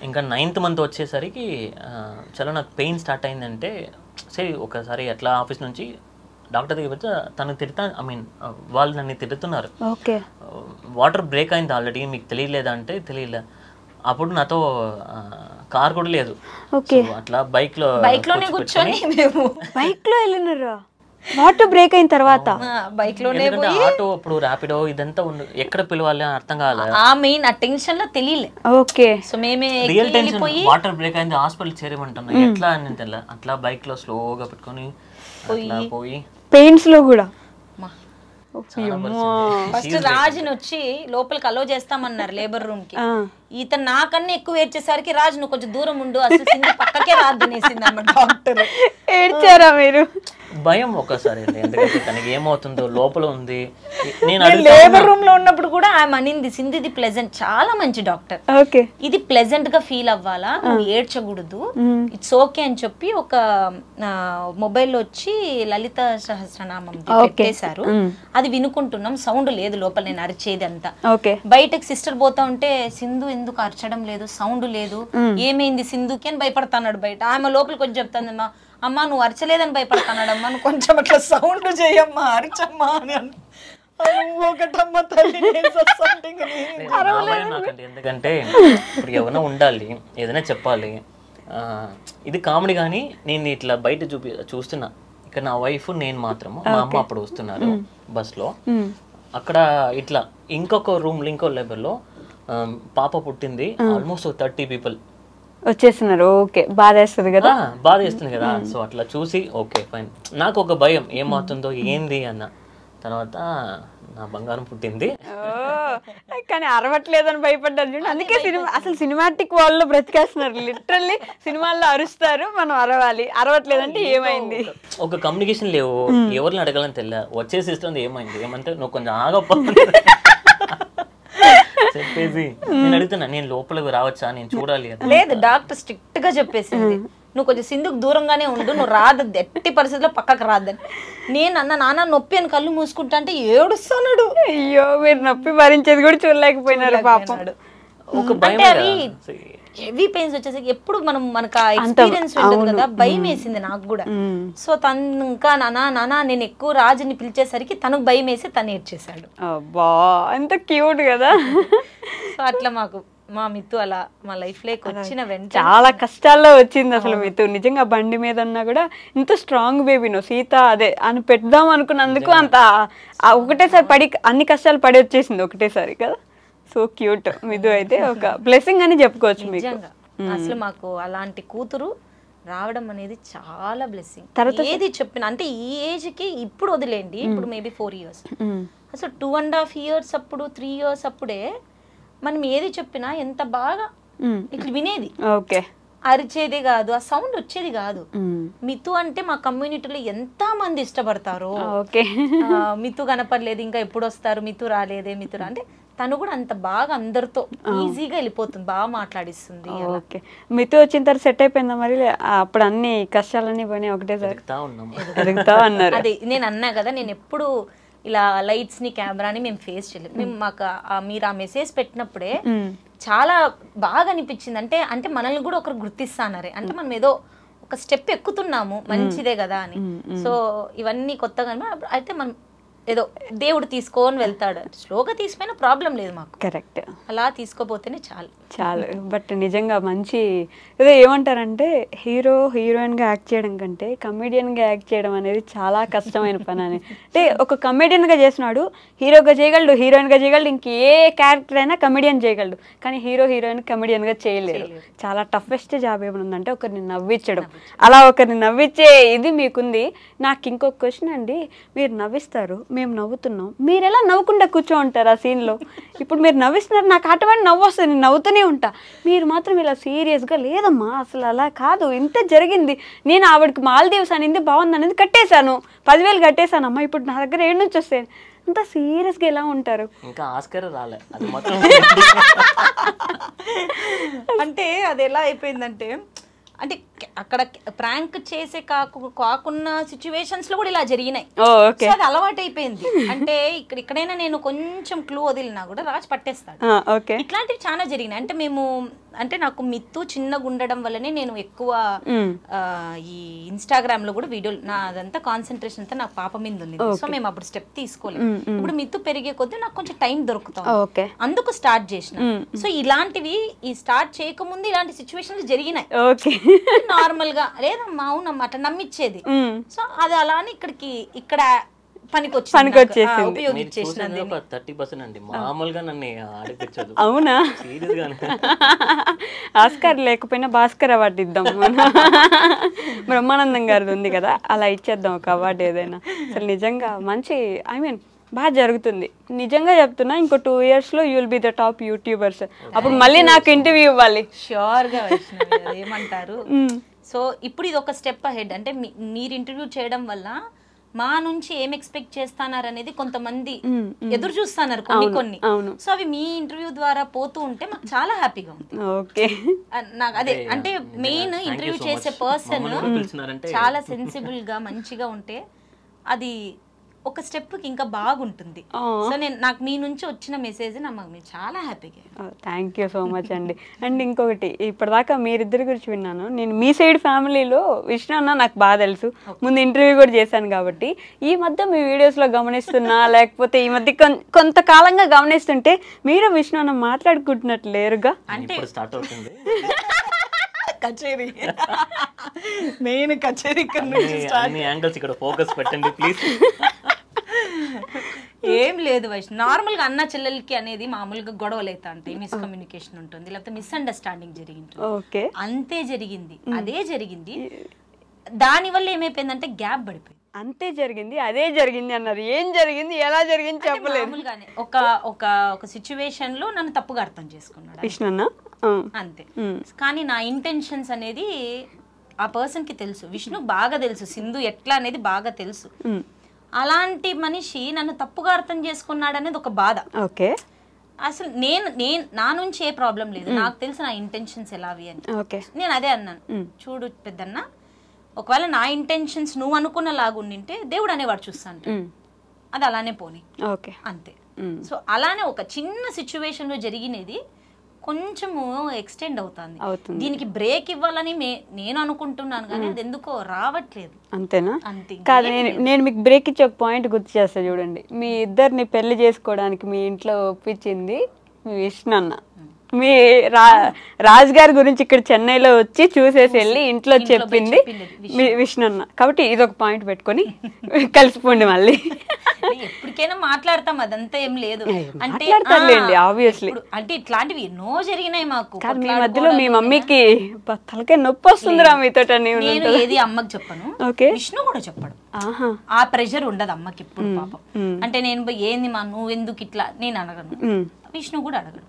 ఇంకా 9th month వచ్చేసరికి చాలా నాకు పెయిన్ స్టార్ట్ అయిందంటే, సరే ఒకసారి ఎట్లా ఆఫీస్ నుంచి డాక్టర్ దగ్గర వచ్చి తను వాళ్ళు నన్ను తిడుతున్నారు, వాటర్ బ్రేక్ అయింది ఆల్రెడీ మీకు తెలియలేదా అంటే తెలియలే. అప్పుడు నాతో కార్ కూడా లేదు, అట్లా బైక్ లోనే కూర్చొని బైక్ లో వెళ్ళినారా వాటర్ బ్రేక్ అయిన తర్వాత? బైక్ లోనే ఆటో అప్పుడు ర్యాపిడో ఇదంతా ఎక్కడ పిలవాలి అని అర్థం కాలేదు. ఆ మెయిన్ ఆ టెన్షన్ లో తెలియలే. ఓకే, సో మేమే రియల్ టెన్షన్, వాటర్ బ్రేక్ అయింది హాస్పిటల్ చేరమంటున్నా ఎట్లా అని తెల్ల, అట్లా బైక్ లో స్లోగా పెట్టుకొని పోయి పెయిన్స్ లో కూడా. ఫస్ట్ రాజుని వచ్చి లోపలికి అలో చేస్తామన్నారు లేబర్ రూమ్ కి. ఇతను నాకన్నా ఎక్కువ ఏడ్చేసరికి రాజు నువ్వు కొంచెం దూరం ఉండు, అసలు సింధు పక్కకే రాదనేసింది అమ్మ డాక్టర్. ఏడ్చారా మీరు? భయం ఒకసారి, ఎందుకంటే తనకి ఏమవుతుందో లోపల ఉంది. నేను లేబర్ రూమ్ లో ఉన్నప్పుడు కూడా ఆమె అనింది, సింధు ఇది ప్లెజెంట్, చాలా మంచి డాక్టర్, ఇది ప్లెజెంట్ గా ఫీల్ అవ్వాలా, నువ్వు ఏడ్చకూడదు, ఇట్స్ ఓకే అని చెప్పి ఒక మొబైల్ వచ్చి లలిత సహస్రనామం పెట్టేశారు. అది వినుకుంటున్నాం, సౌండ్ లేదు లోపల, నేను అరిచేది అంతా. బయటకి సిస్టర్ పోతా ఉంటే సింధు ఎందుకు అరచడం లేదు, సౌండ్ లేదు, ఏమైంది సింధుకి అని భయపడతాడు బయట. ఆమె లోపలికి వచ్చి చెప్తానమ్మా, అమ్మా నువ్వు అరచలేదని భయపడతానమ్మా, నువ్వు కొంచెం అట్లా సౌండ్ చేయమ్మా, అరచమ్మా అని. ఎందుకంటే ఇప్పుడు ఎవరైనా ఉండాలి, ఏదైనా చెప్పాలి. ఇది కామెడీ కానీ నేను ఇట్లా బయట చూస్తున్నా, ఇక్కడ నా వైఫ్ నేను మాత్రము, మా అమ్మ అప్పుడు వస్తున్నారు బస్ లో. అక్కడ ఇట్లా ఇంకొక రూమ్ లో ఇంకో లెవెల్ లో పాప పుట్టింది, ఆల్మోస్ట్ 30 people వచ్చేస్తున్నారు. ఓకే, బాధ వేస్తుంది కదా, బాధ వేస్తుంది కదా. సో అట్లా చూసి ఓకే ఫైన్, నాకు ఒక భయం ఏమవుతుందో ఏంది అన్న. తర్వాత నా బంగారం పుట్టింది, కానీ అరవట్లేదని భయపడ్డారు చూడండి. అందుకే సినిమా అసలు సినిమాటిక్ వాళ్ళు బ్రతికేస్తున్నారు, లిటరల్లీ సినిమాల్లో అరుస్తారు, మనం అరవాలి. అరవట్లేదంటే ఏమైంది, ఒక కమ్యూనికేషన్ లేవు, ఎవరిని అడగాలని తెలియ. వచ్చేసి ఇస్తుంది ఏమైంది, ఏమంటే నువ్వు కొంచెం ఆగప్ప చెప్పేసి నేను అడుగుతున్నా, నేను లోపలికి రావచ్చా, నేను చూడాలి. లేదు, డాక్టర్ స్ట్రిక్ట్ గా చెప్పేసింది, నువ్వు కొంచెం సింధుకు దూరంగానే ఉండు, నువ్వు రాదద్దు, ఎట్టి పరిస్థితుల్లో పక్కకు రాదని. నేను అన్న నాన్న నొప్పి అని కళ్ళు మూసుకుంటా అంటే ఏడుస్తున్నాడు. అయ్యో, మీరు నొప్పి భరించేది కూడా చూడలేకపోయినారు పాపం. ఒక భయం, హెవీ పెయిన్స్ వచ్చేసరికి ఎప్పుడు మనకు ఆ ఎక్స్పీరియన్స్ ఉంటుంది కదా, భయం వేసింది నాకు కూడా. సో తను ఇంకా నానా నేను ఎక్కువ రాజుని పిలిచేసరికి తనకు భయం వేసి తను ఏడ్చేసాడు. అబ్బా, ఎంత క్యూట్ కదా. సో అట్లా మాకు మా మిత్తు అలా మా లైఫ్ లోకి వచ్చిన వెంటనే చాలా కష్టాల్లో వచ్చింది అసలు మిత్తు. నిజంగా బండి మీద ఉన్నా కూడా ఇంత స్ట్రాంగ్ బేబీను సీత అదే అని పెడదాం అనుకున్నందుకు అంత ఒకటేసారి పడి అన్ని కష్టాలు పడి వచ్చేసింది ఒకటేసారి కదా. సో క్యూట్ మిత్తు అయితే ఒక బ్లెస్సింగ్ అని చెప్పుకోవచ్చు మీకు. నిజంగా అసలు మాకు అలాంటి కూతురు రావడం అనేది చాలా బ్లెస్సింగ్. ఏది చెప్పిన అంటే ఈ ఏజ్ కి ఇప్పుడు వదిలేండి, ఇప్పుడు మేబీ 4 years, అసలు 2.5 years అప్పుడు 3 years అప్పుడే మనం ఏది చెప్పినా ఎంత బాగా ఇట్లా వినేది. ఓకే, అరిచేది కాదు, ఆ సౌండ్ వచ్చేది కాదు. మిత్తు అంటే మా కమ్యూనిటీలో ఎంత మంది ఇష్టపడతారో. మిత్తు కనపడలేదు ఇంకా ఎప్పుడు వస్తారు, మిత్తు రాలేదే, మిత్తు అంటే తను కూడా అంత బాగా అందరితో ఈజీగా వెళ్ళిపోతుంది, బాగా మాట్లాడిస్తుంది. ఓకే, మిత్తు వచ్చిన తర్వాత సెట్ అయిపోయిందా మరి? అప్పుడు అన్ని కష్టాలన్నీ పోయినాయి ఒకటేసారి ఎదుగుతా అన్నారు. అదే నేను అన్నా కదా, నేను ఎప్పుడు ఇలా లైట్స్ ని కెమెరాని మేము ఫేస్ చేయలేదు. మేము మాకు మీరు ఆ మెసేజ్ పెట్టినప్పుడే చాలా బాగా అనిపించింది. అంటే మనల్ని కూడా ఒకరు గుర్తిస్తానరే, అంటే మనం ఏదో ఒక స్టెప్ ఎక్కుతున్నాము, మంచిదే కదా అని. సో ఇవన్నీ కొత్తగా అయితే మనం ఏదో దేవుడు తీసుకొని వెళ్తాడు, స్లోగా తీసిపోయినా ప్రాబ్లం లేదు మాకు. కరెక్ట్, అలా తీసుకోపోతేనే చాలు. బట్ నిజంగా మంచి ఏదో ఏమంటారంటే హీరోయిన్గా యాక్ట్ చేయడం కంటే కమెడియన్గా యాక్ట్ చేయడం అనేది చాలా కష్టమైన పని అని. అంటే ఒక కమెడియన్గా చేసినాడు, హీరోగా చేయగలడు, హీరోయిన్గా చేయగలడు, ఇంకే క్యారెక్టర్ అయినా కమెడియన్ చేయగలడు. కానీ హీరోయిన్ కమెడియన్గా చేయలేరు. చాలా టఫెస్ట్ జాబ్ ఏమనుందంటే ఒకరిని నవ్వించడం. అలా ఒకరిని నవ్వించే ఇది మీకుంది. నాకు ఇంకొక క్వశ్చన్ అండి, మీరు నవ్విస్తారు, మేము నవ్వుతున్నాం, మీరు ఎలా నవ్వకుండా కూర్చో ఉంటారు ఆ సీన్లో? ఇప్పుడు మీరు నవ్విస్తున్నారు, నాకు ఆటోమేటిక్ నవ్వు వస్తుంది, నేను నవ్వుతూనే ఉంటా. మీరు మాత్రం ఇలా సీరియస్గా లేదమ్మా అసలు అలా కాదు, ఇంత జరిగింది, నేను ఆవిడకి మాల్దీవ్స్ అనేది బాగుంది అనేది కట్టేశాను, 10,000 కట్టేశాను అమ్మా, ఇప్పుడు నా దగ్గర ఏడు నుంచి వస్తాయి, అంత సీరియస్గా ఎలా ఉంటారు? ఇంకా ఆస్కార్ రాలే అది మాత్రం. అంటే అది ఎలా అయిపోయిందంటే, అంటే అక్కడ ప్రాంక్ చేసే కాకున్న సిచ్యువేషన్స్ లో కూడా ఇలా జరిగినాయి. అది అలవాటు అయిపోయింది. అంటే ఇక్కడైనా నేను కొంచెం క్లూ వదిలినా కూడా రాజు పట్టేస్తాడు. ఇట్లాంటివి చాలా జరిగినాయి. అంటే మేము అంటే నాకు మిత్తు చిన్నగా ఉండడం వల్లనే నేను ఎక్కువ ఈ ఇన్స్టాగ్రామ్ లో కూడా వీడియోలు, నా అదంతా కాన్సన్ట్రేషన్ అంతా నాకు పాప మీద ఉంది. సో మేము అప్పుడు స్టెప్ తీసుకోలేదు. ఇప్పుడు మిత్తు పెరిగే కొద్దీ నాకు కొంచెం టైం దొరుకుతాం, అందుకు స్టార్ట్ చేసిన. సో ఇలాంటివి ఈ స్టార్ట్ చేయకముందు ఇలాంటి సిచ్యువేషన్స్ జరిగినాయి. నార్మల్ గా లేదమ్మా అవునమ్మా అట్లా నమ్మిచ్చేది. సో అది అలానే ఇక్కడ ఉపయోగించేసినది. 30% అండి మామూలుగా నన్ను ఆడిపించదు. అవునా? సీరియస్ గానే. ఆస్కార్ లేకపోయినా భాస్కర్ అవార్డు ఇద్దాం. బ్రహ్మానందం గారిది ఉంది కదా, అలా ఇచ్చేద్దాం ఒక అవార్డు ఏదైనా. అసలు నిజంగా మంచి బాగా జరుగుతుంది. నిజంగా చెప్తున్నా, ఇంకో 2 years లో you will be the top YouTubers. అప్పుడు మళ్ళీ నాకు ఇంటర్వ్యూ ఇవ్వాలి. ష్యూర్ గా ఏమంటారు. సో ఇప్పుడు ఇది ఒక స్టెప్ అహెడ్. అంటే మీరు ఇంటర్వ్యూ చేయడం వల్ల మా నుంచి ఏం ఎక్స్పెక్ట్ చేస్తున్నారు అనేది కొంతమంది ఎదురు చూస్తున్నారు కొన్ని. సో అవి మీ ఇంటర్వ్యూ ద్వారా పోతూ ఉంటే మాకు చాలా హ్యాపీగా ఉంది. నాకు అదే అంటే మెయిన్ ఇంటర్వ్యూ చేసే పర్సన్ చాలా సెన్సిబుల్ గా మంచిగా ఉంటే అది ఒక స్టెప్ ఇంకా బాగుంటుంది. సో నాకు మీ నుంచి వచ్చిన మెసేజ్ నాకు చాలా హ్యాపీగా. థ్యాంక్ యూ సో మచ్ అండి. అండ్ ఇంకొకటి, ఇప్పటిదాకా మీరిద్దరి గురించి విన్నాను. నేను మీ సైడ్ ఫ్యామిలీలో విష్ణు అన్న నాకు బాగా తెలుసు, ముందు ఇంటర్వ్యూ కూడా చేశాను కాబట్టి. ఈ మధ్య మీ వీడియోస్లో గమనిస్తున్నా, లేకపోతే ఈ మధ్య కొంతకాలంగా గమనిస్తుంటే మీరు విష్ణు అన్న మాట్లాడుకుంటున్నట్లు లేరుగా. అంటే స్టార్ట్ అవుతుంది కచేరీ, మెయిన్ కచేరీ యాంగిల్స్ ఇక్కడ ఫోకస్ పెట్టండి ప్లీజ్. ఏం లేదు వైష్ణవ్, నార్మల్ గా అన్న చెల్లెలకి అనేది మామూలుగా గొడవలు అయితే ఉంటాయి, మిస్కమ్యూనికేషన్ ఉంటుంది, లేకపోతే మిస్అండర్స్టాండింగ్ జరిగింది, అంతే జరిగింది, అదే జరిగింది. దాని వల్ల ఏమైపోయిందంటే గ్యాప్ పడిపోయింది. అంతే జరిగింది, అదే జరిగింది అన్నారు. ఏం జరిగింది, ఎలా జరిగింది చెప్పలేదు. మామూలుగానే ఒక సిచ్యువేషన్ లో నన్ను తప్పుగా అర్థం చేసుకున్నాడు విష్ణు అంతే. కానీ నా ఇంటెన్షన్స్ అనేది ఆ పర్సన్ కి తెలుసు, విష్ణు బాగా తెలుసు, సింధు ఎట్లా అనేది బాగా తెలుసు. అలాంటి మనిషి నన్ను తప్పుగా అర్థం చేసుకున్నాడు అనేది ఒక బాధ. అసలు నా నుంచి ఏ ప్రాబ్లం లేదు, నాకు తెలుసు నా ఇంటెన్షన్స్ ఎలావి అని. నేను అదే అన్నాను, చూడు పెద్దన్న, ఒకవేళ నా ఇంటెన్షన్స్ నువ్వు అనుకున్న లాగుండింటే దేవుడు అనేవాడు చూస్తాను, అది అలానే పోనీ అంతే. సో అలానే ఒక చిన్న సిచ్యువేషన్ లో జరిగినది కొంచెము ఎక్స్టెండ్ అవుతుంది. దీనికి బ్రేక్ ఇవ్వాలని నేను అనుకుంటున్నాను, కానీ అది ఎందుకో రావట్లేదు. అంతేనా? కాదు, నేను మీకు బ్రేక్ ఇచ్చే ఒక పాయింట్ గుర్తు చేస్తా చూడండి. మీ ఇద్దరిని పెళ్లి చేసుకోవడానికి మీ ఇంట్లో ఒప్పించింది మీ విష్ణు అన్న. మీ రాజ్ గారి గురించి ఇక్కడ చెన్నైలో వచ్చి చూసేసి వెళ్ళి ఇంట్లో చెప్పింది మీ విష్ణు అన్న. కాబట్టి ఇది ఒక పాయింట్ పెట్టుకొని కలిసిపోండి మళ్ళీ. ఎప్పటికైనా మాట్లాడతాం, అదంతా ఏం లేదు. అంటే ఆబ్వియస్లీ అంటే ఇట్లాంటివి ఎన్నో జరిగినాయి మాకు. మీ మధ్యలో మీ మమ్మీకి తలకాయ నొప్పి వస్తుందిరా మీతో. నేను ఏది అమ్మకి చెప్పను, విష్ణు కూడా చెప్పడు. ఆ ప్రెషర్ ఉండదు అమ్మకి ఎప్పుడు పాపం. అంటే నేను ఏంది మా నువ్వు ఎందుకు ఇట్లా నేను అడగను, విష్ణు కూడా అడగడు.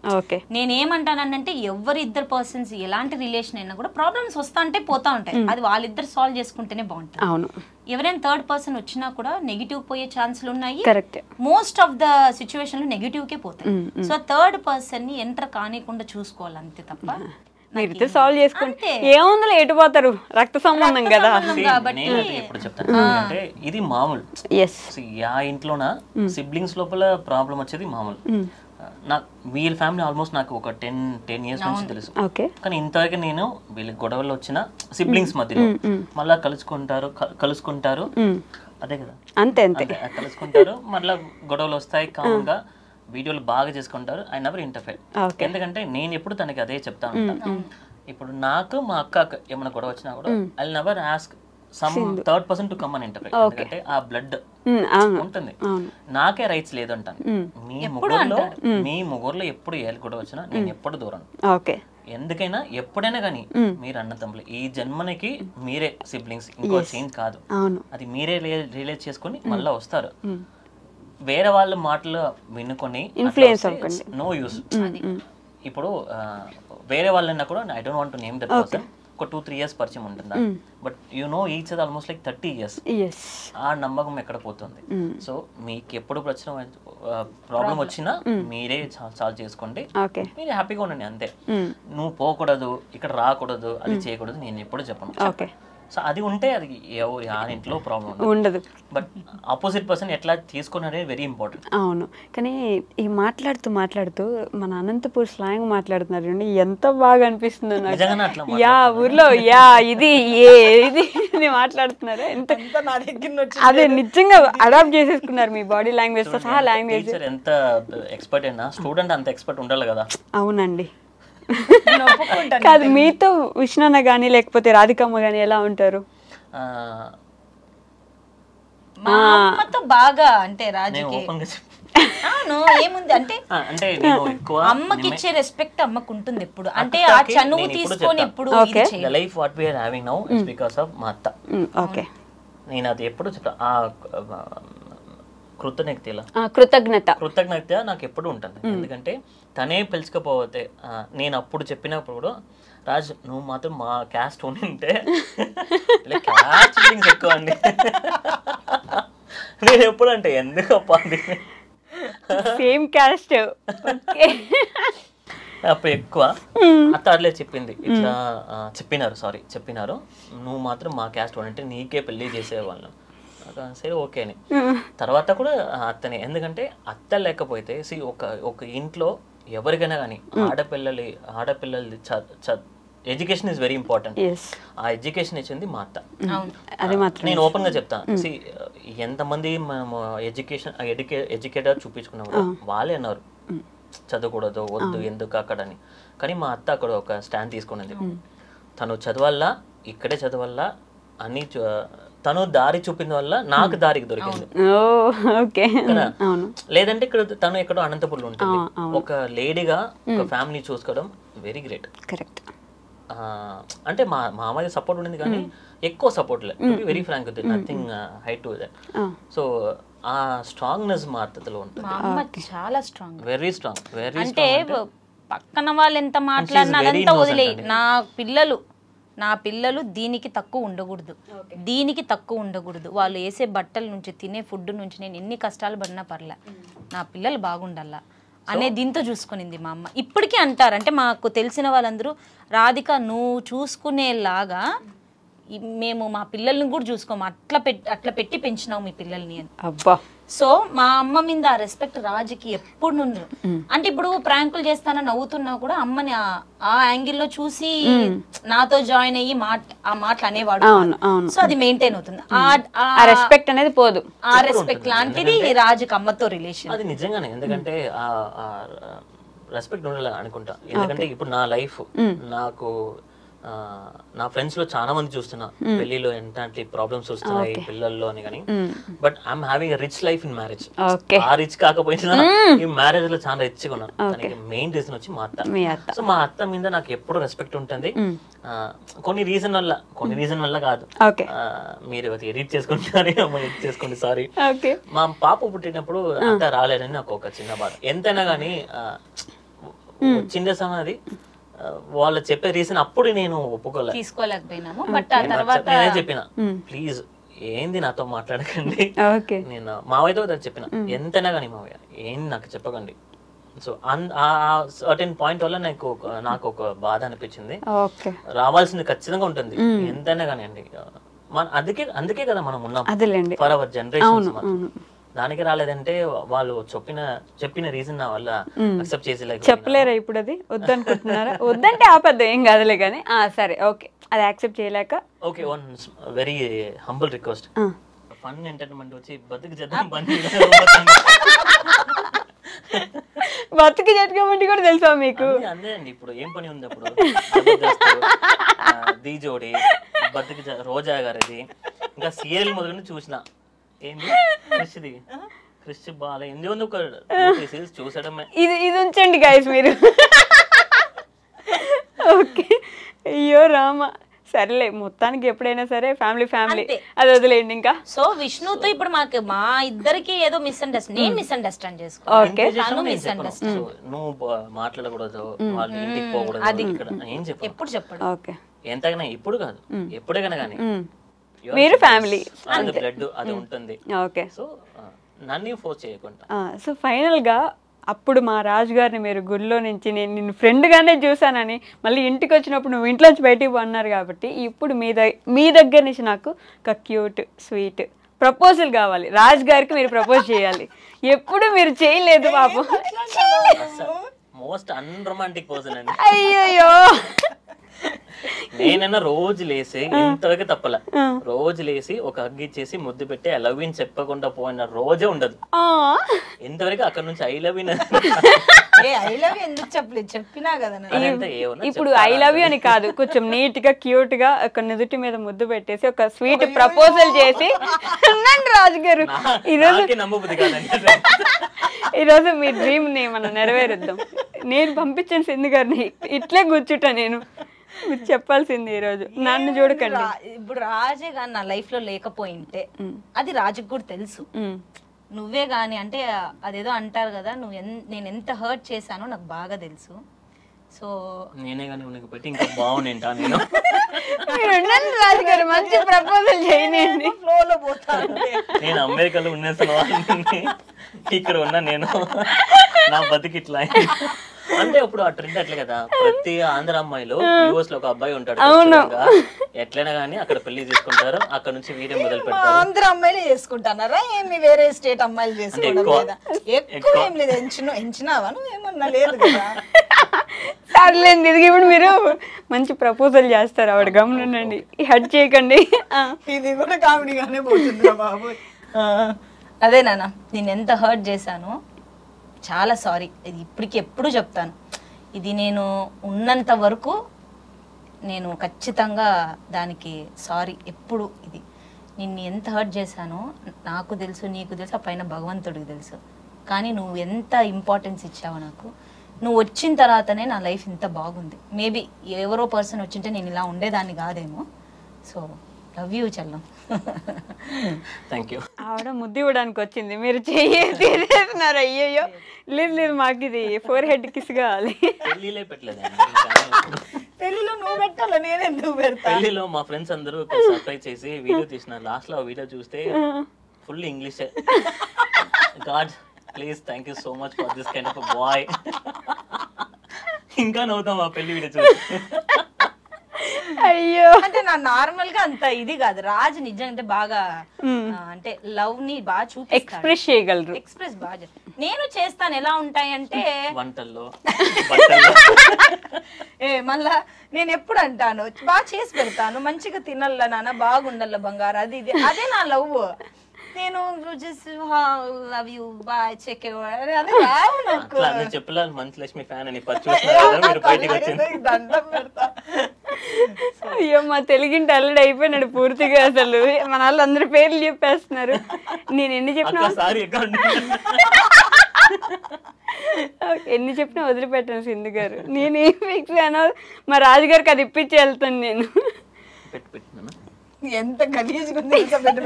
నేనేమంటానంటే ఎవరిద్దరు పర్సన్స్ ఎలాంటి రిలేషన్ అయినా కూడా ప్రాబ్లమ్స్ వస్తా అంటే పోతా ఉంటాయి, అది వాళ్ళిద్దరు సాల్వ్ చేసుకుంటేనే బాగుంటుంది. అవును, ఎవరైనా థర్డ్ పర్సన్ వచ్చినా కూడా నెగిటివ్ పోయే ఛాన్సులు ఉన్నాయి. Correct, most of the situation లో నెగిటివ్ కే పోతాయి. సో థర్డ్ పర్సన్ ని ఎంటర్ కానికుండా చూసుకోవాలి అంతే తప్ప మీరిద్దరు సాల్వ్ చేసుకోండి. ఏముందో ఎటు పోతారు, రక్త సంబంధం కదా. ఇప్పుడు చెప్తాను అంటే ఇది మామూలు. ఆ ఇంట్లోన సిబ్లింగ్స్ లోపల ప్రాబ్లం వచ్చేది మామూలు. నాకు వీళ్ళ ఫ్యామిలీ ఆల్మోస్ట్ నాకు ఒక 10 years నుంచి తెలుసు. కానీ ఇంతవరకు నేను వీళ్ళకి గొడవలు వచ్చిన సిబ్లింగ్స్ మధ్యలో మళ్ళా కలుసుకుంటారు అదే కదా, అంతే అంతే కలుసుకుంటారు, మళ్ళా గొడవలు వస్తాయి, కామ్గా వీడియోలు బాగా చేసుకుంటారు. I never interfere. ఎందుకంటే నేను ఎప్పుడు తనకి అదే చెప్తా ఉంటాను. ఇప్పుడు నాకు మా అక్క ఏమైనా గొడవ వచ్చినా కూడా I never ask some third person to come అని ఇంటర్ఫేర్. ఎందుకంటే ఆ బ్లడ్ ఉంటుంది, నాకే రైట్స్ లేదు అంటాను. మీ ముగ్గురులో ఎప్పుడు ఏ గొడవ వచ్చినా నేను ఎప్పుడు దూరం. ఎందుకైనా ఎప్పుడైనా కానీ మీరు అన్న తమ్ముళ్ళు ఈ జన్మనికి మీరే సిబ్లింగ్స్, ఇంకో చేంజ్ కాదు. అది మీరే రియలైజ్ చేసుకుని మళ్ళా వస్తారు. వేరే వాళ్ళ మాటలు వినుకొని నో యూస్. ఇప్పుడు వేరే వాళ్ళన్నా కూడా I don't want to name that person, ఒక 2-3 years పరిచయం ఉంటుందా, but you know each other almost like 30 years. ఆ నమ్మకం ఎక్కడ పోతుంది? సో మీకు ఎప్పుడు ప్రాబ్లం వచ్చినా మీరే సాల్వ్ చేసుకోండి, మీరు హ్యాపీగా ఉండండి అంతే. నువ్వు పోకూడదు, ఇక్కడ రాకూడదు, అది చేయకూడదు నేను ఎప్పుడు చెప్పను. సో అది ఉంటే అది ఆ ఇంట్లో ప్రాబ్లం ఉండదు. బట్ ఆపోజిట్ పర్సన్ ఎట్లా తీసుకుని అనేది వెరీ ఇంపార్టెంట్. అవును, కానీ ఈ మాట్లాడుతూ మన అనంతపూర్ స్లాంగ్ మాట్లాడుతున్నారు, ఎంత బాగా అనిపిస్తుందో నాకు. యా ఊర్లో యా ఇది ఇది మాట్లాడుతున్నారు, ఎంత అదే నిజంగా అడాప్ట్ చేసేసుకున్నారు మీ బాడీ లాంగ్వేజ్ తో సహా. లాంగ్వేజ్ ఎంత ఎక్స్పర్ట్ అయినా స్టూడెంట్ అంత ఎక్స్పర్ట్ ఉండాలి కదా. అవునండి. కాదు, మీతో విష్ణన్న గానీ లేకపోతే రాధికమ్మ గానీ ఎలా ఉంటారు? మా అమ్మతో బాగా, అంటే రాజుకి ఏముంది అంటే అమ్మకి ఇచ్చే రెస్పెక్ట్ అమ్మకు ఉంటుంది ఎప్పుడు. అంటే ఆ చనువు తీసుకొని ఎప్పుడు life what we are having now is because of మా అత్త. ఓకే, నేను అది ఎప్పుడు చెప్తా. ఆ కృతజ్ఞత నాకు ఎప్పుడు ఉంటుంది. ఎందుకంటే తనే పిలుచుకపోతే నేను అప్పుడు చెప్పినప్పుడు కూడా రాజ్ నువ్వు మాత్రం మా క్యాస్ట్ ఉంటే క్యాస్ట్ ఫీలింగ్స్ ఎక్కువ అండి. నేను ఎప్పుడు అంటే ఎందుకప్ప సేమ్ క్యాస్ట్ అప్పుడు ఎక్కువ అత్త అట్లే చెప్పింది, ఇట్లా చెప్పినారు నువ్వు మాత్రం మా క్యాస్ట్ అంటే నీకే పెళ్లి చేసేవాళ్ళం. సరే ఓకే అని తర్వాత కూడా అత్తనే. ఎందుకంటే అత్త లేకపోతే ఒక ఇంట్లో ఎవరికైనా కానీ ఆడపిల్లలు ఎడ్యుకేషన్ ఇస్ వెరీ ఇంపార్టెంట్. ఆ ఎడ్యుకేషన్ ఇచ్చింది మా అత్త. నేను ఓపెన్ గా చెప్తాను, ఎంతమంది మనము ఎడ్యుకేటర్ చూపించుకున్నాము వాళ్ళే అన్నారు చదవకూడదు, వద్దు, ఎందుకు అక్కడ అని. కానీ మా అత్త అక్కడ ఒక స్టాండ్ తీసుకున్నది, తను చదవాలా, ఇక్కడే చదవాలా అని. తను దారి చూపిన వల్ల నాకు దారికి దొరికింది. లేదంటే ఇక్కడ తను ఎక్కడో అనంతపూర్లో ఉంటుంది. ఒక లేడీగా ఒక ఫ్యామిలీ చూసుకోవడం వెరీ గ్రేట్. కరెక్ట్. అంటే మా మామయ్య సపోర్ట్ ఉండేది కానీ ఎక్కువ సపోర్ట్ లేదు, very frank, nothing high to that. So ఆ స్ట్రాంగ్నెస్ మా అత్తలో ఉంటుంది, చాలా స్ట్రాంగ్, వెరీ స్ట్రాంగ్. అంటే పక్కన వాళ్ళు ఎంత మాట్లాడినా అదంతా వదిలేయి. నా పిల్లలు దీనికి తక్కువ ఉండకూడదు, వాళ్ళు వేసే బట్టల నుంచి, తినే ఫుడ్ నుంచి నేను ఎన్ని కష్టాలు పడినా పర్లే, నా పిల్లలు బాగుండాలా అనే దీంతో చూసుకునింది మా అమ్మ. ఇప్పటికీ అంటారు, అంటే మాకు తెలిసిన వాళ్ళందరూ రాధిక నువ్వు చూసుకునేలాగా మేము మా పిల్లల్ని కూడా చూసుకోము, అట్లా పెట్టి పెంచినావు మీ పిల్లల్ని అని. అబ్బా. సో మా అమ్మ మీద ఆ రెస్పెక్ట్ రాజుకి ఎప్పుడు నుండి. అంటే ఇప్పుడు ప్రాంకులు చేస్తానో నవ్వుతున్నా కూడా అమ్మని ఆ యాంగిల్ లో చూసి నాతో జాయిన్ అయ్యి ఆ మాటలు అనేవాడు. సో అది మెయింటైన్ అవుతుంది, ఆ రెస్పెక్ట్ అనేది పోదు. ఆ రెస్పెక్ట్ లాంటిది రాజుకి అమ్మతో రిలేషన్. అది నిజంగానే. ఎందుకంటే రెస్పెక్ట్ ఉండాలి అనుకుంటా. ఎందుకంటే ఇప్పుడు నా లైఫ్ నాకు నా ఫ్రెండ్స్ లో చాలా మంది చూస్తున్నా పెళ్లిలో ఎంతటి ప్రాబ్లమ్స్ వస్తున్నాయి పిల్లల్లో అని కానీ, but I'm having a rich life in marriage. ఆ రిచ్ కాకపోయినా ఈ మ్యారేజ్ లో చాలా రిచ్ గా ఉన్నాను. దానికి మెయిన్ రీజన్ వచ్చి మా అత్త. సో మా అత్త మీద నాకు ఎప్పుడు రెస్పెక్ట్ ఉంటుంది. కొన్ని రీజన్ వల్ల కాదు, మీరు ఎడిట్ చేసుకుంటారు ఎడిట్ చేసుకోండి, సారీ. మా పాప పుట్టినప్పుడు అంతా రాలేదని నాకు ఒక చిన్న బాధ. ఎంతైనా కానీ చిన్న సమది వాళ్ళు చెప్పే రీజన్ అప్పుడు నేను తీసుకోలేకపోయినాము. బట్ ఆ తర్వాత నేనే చెప్పిన, ప్లీజ్ ఏంది నాతో మాట్లాడకండి. నేను మావయ్యతో చెప్పిన, ఎంతైనా కానీ మావయ్య ఏంది నాకు చెప్పకండి. సో ఆ సర్టెన్ పాయింట్ వల్ల నాకు ఒక బాధ అనిపించింది. రావాల్సింది ఖచ్చితంగా ఉంటుంది ఎంతైనా కానీ అండి. అందుకే కదా మనం ఉన్నాం ఫర్ అవర్ జనరేషన్. దానికి రాలేదంటే వాళ్ళు చెప్పిన రీజన్ నా వల్ల అక్సెప్ట్ చేసి చెప్పలేరా ఇప్పుడు? అది వద్దనుకుంటున్నారా? వద్దంటే ఆపద్దు, ఏం కాదులే కానీ. సరే ఓకే, అది యాక్సెప్ట్ చేయలేక okay. One very humble request, fun entertainment వచ్చి బతుకు చేద్దాం బతుకు జట్టుకోమంటే కూడా తెలుసా మీకు? అంతే అండి. ఇప్పుడు ఏం పని ఉంది అప్పుడు? ది జోడి, బతుకు, రోజా గారిది, ఇంకా సీరియల్ మొదలు చూసిన. ఏంది క్రిష్ బాల ఎందు ఉంది ఒక చూసడమే. ఇది ఉంచండి గైస్ మీరు. ఓకే, అయ్యో రామ. సరేలే, మొత్తానికి ఎప్పుడైనా సరే ఫ్యామిలీ అది వదిలేండి ఇంకా. సో విష్ణుతో ఇప్పుడు మా ఇద్దరికి ఏదో మిస్అండర్స్టాండ్, నేను మిస్అండర్స్టాండ్ చేసుకోవాలి, నువ్వు మాట్లాడకూడదు, వాళ్ళ ఇంటికి పోకూడదు, ఏం చెప్పు ఎప్పుడు చెప్పడు. ఓకే, ఎంతకైనా ఇప్పుడు కాదు ఎప్పుడైనా కానీ మీరు ఫ్యామిలీ బ్లడ్ అది ఉంటుంది. ఓకే, సో నన్ను ఫోర్స్ చేయకుండా. సో ఫైనల్ గా అప్పుడు మా రాజు గారిని మీరు గుడిలో నుంచి నేను నిన్ను ఫ్రెండ్ గానే చూసానని, మళ్ళీ ఇంటికి వచ్చినప్పుడు నువ్వు ఇంట్లోంచి బయటికి పోన్నారు కాబట్టి, ఇప్పుడు మీ దగ్గర నుంచి నాకు ఒక క్యూట్ స్వీట్ ప్రపోజల్ కావాలి. రాజు గారికి మీరు ప్రపోజ్ చేయాలి. ఎప్పుడు మీరు చేయలేదు పాపం. మోస్ట్ అన్రొమాంటిక్ పర్సన్ అండి. అయ్యో, నేనైనా రోజు లేసి ఇంతవరకు తప్పల, రోజు లేసి ఒక హగ్ ఇచ్చేసి ముద్దు పెట్టి ఐ లవ్ యూ చెప్పకుండా పోయిన రోజే ఉండదు. ఇంతవరకు అక్కడ నుంచి ఐ లవ్ యూ ఎందుకు చెప్పలేదు, చెప్పినా కదా. ఇప్పుడు ఐ లవ్ యూ అని కాదు, కొంచెం నీట్ గా క్యూట్ గా ఒక నుదుటి మీద ముద్దు పెట్టేసి ఒక స్వీట్ ప్రపోజల్ చేసి రాజు గారు ఈరోజు మీ డ్రీమ్ ని మనం నెరవేరుద్దాం. నేను పంపించాను సింధు గారిని, ఇట్లే కూర్చుంటా నేను. మీరు చెప్పాల్సింది ఈరోజు, నన్ను చూడకండి. ఇప్పుడు రాజే గాని నా లైఫ్ లో లేకపోయింటే అది రాజుకు కూడా తెలుసు. నువ్వే గాని అంటే అదేదో అంటారు కదా, నేను ఎంత హర్ట్ చేశానో నాకు బాగా తెలుసు. సో నేనే గాని ఉనికి పెట్టి ఇంకా బాగుంటా నేను. రాజు గారు మంచి ప్రపోజల్ చేయండి. ఫ్లోలో పోతాను. నేను అమెరికాలో ఉన్నేసిన వాళ్ళని ఇక్కడ ఉన్నా, నేను నా బతికి ఇట్లా అంటే ఇప్పుడు ఆ ట్రెండ్ అట్లే కదా. ప్రతి ఆంధ్ర అమ్మాయిలో యూఎస్ లో ఒక అబ్బాయి ఉంటాడు, ఎట్లైనా గానీ అక్కడ పెళ్లి చేసుకుంటారు, అక్కడ నుంచి వీడియో మొదలు పెడతారు. ఆంధ్ర అమ్మాయిలు చేసుకుంటున్నారా ఏమి? వేరే స్టేట్ అమ్మాయిలు చేసుకోవడం ఎక్కువ ఏం లేదు. ఎంచినావా నువ్వు? ఏమన్నా లేదు కదా. సర్లేండి, ఇది ఇప్పుడు మీరు మంచి ప్రపోజల్ చేస్తారు, ఆవిడ గమనండి, హెడ్ చేయకండి. ఇది కూడా కామెడీగానే పోతుంది బాబు. అదే నాన్న, నేను ఎంత హర్ట్ చేశాను, చాలా సారీ. ఇది ఇప్పటికి ఎప్పుడు చెప్తాను, ఇది నేను ఉన్నంత వరకు నేను ఖచ్చితంగా దానికి సారీ. ఎప్పుడు ఇది నిన్ను ఎంత హర్ట్ చేశానో నాకు తెలుసు, నీకు తెలుసు, ఆ పైన భగవంతుడికి తెలుసు. కానీ నువ్వు ఎంత ఇంపార్టెన్స్ ఇచ్చావో నాకు. నువ్వు వచ్చిన తర్వాతనే నా లైఫ్ ఇంత బాగుంది. మేబీ ఎవరో పర్సన్ వచ్చింటే నేను ఇలా ఉండేదాన్ని కాదేమో. సో లవ్ యూ చెల్లం. Thank you. ఆవిడ ముద్దు ఇవ్వడానికి వచ్చింది, మీరు చేస్తున్నారు. అయ్యయ్యో, లేదు మాకు ఇది 4 హెడ్ కిస్ కావాలి. పెళ్లిలో పెట్టలేదు, పెళ్లిలో నువ్వు పెట్టాలి, నేను ఎందుకు పెడతా? పెళ్లిలో మా ఫ్రెండ్స్ అందరూ సర్ప్రైజ్ చేసి వీడియో తీసినారు. లాస్ట్ లో వీడియో చూస్తే full English. God please thank you so much for this kind of boy. ఇంకా నవ్వుతాం ఆ పెళ్లి వీడియో చూసి. అయ్యో, అంటే నా నార్మల్ గా అంత ఇది కాదు. రాజు నిజంగా బాగా అంటే లవ్ ని బాగా చూపిస్తాడు, ఎక్స్ప్రెస్ చేయగలరు. ఎక్స్ప్రెస్ బాగా నేను చేస్తాను. ఎలా ఉంటాయంటే వంటల్లో మళ్ళా నేను ఎప్పుడు అంటాను, బాగా చేసి పెడతాను, మంచిగా తినల్ల నాన్న, బాగుండల్ల బంగారు, అది ఇది. అదే నా లవ్. నేను జస్ట్ లవ్ యూ బాయ్ చెక్ అది రావు నాకు. నేను చెప్పలేదు మంచులక్ష్మి ఫ్యాన్ అని మీరు బయటకు వచ్చింది. అయ్యో మా తెలుగింటి అల్లుడు అయిపోయినాడు పూర్తిగా. అసలు మన వాళ్ళు అందరి పేర్లు చెప్పేస్తున్నారు. నేను ఎన్ని చెప్పినా వదిలిపెట్టాను సింధు గారు. నేను ఏం ఫిక్స్ అయినా మా రాజుగారికి అది ఇప్పించి వెళ్తాను నేను. ఎంత గలీజ్గా ఉంది అంటే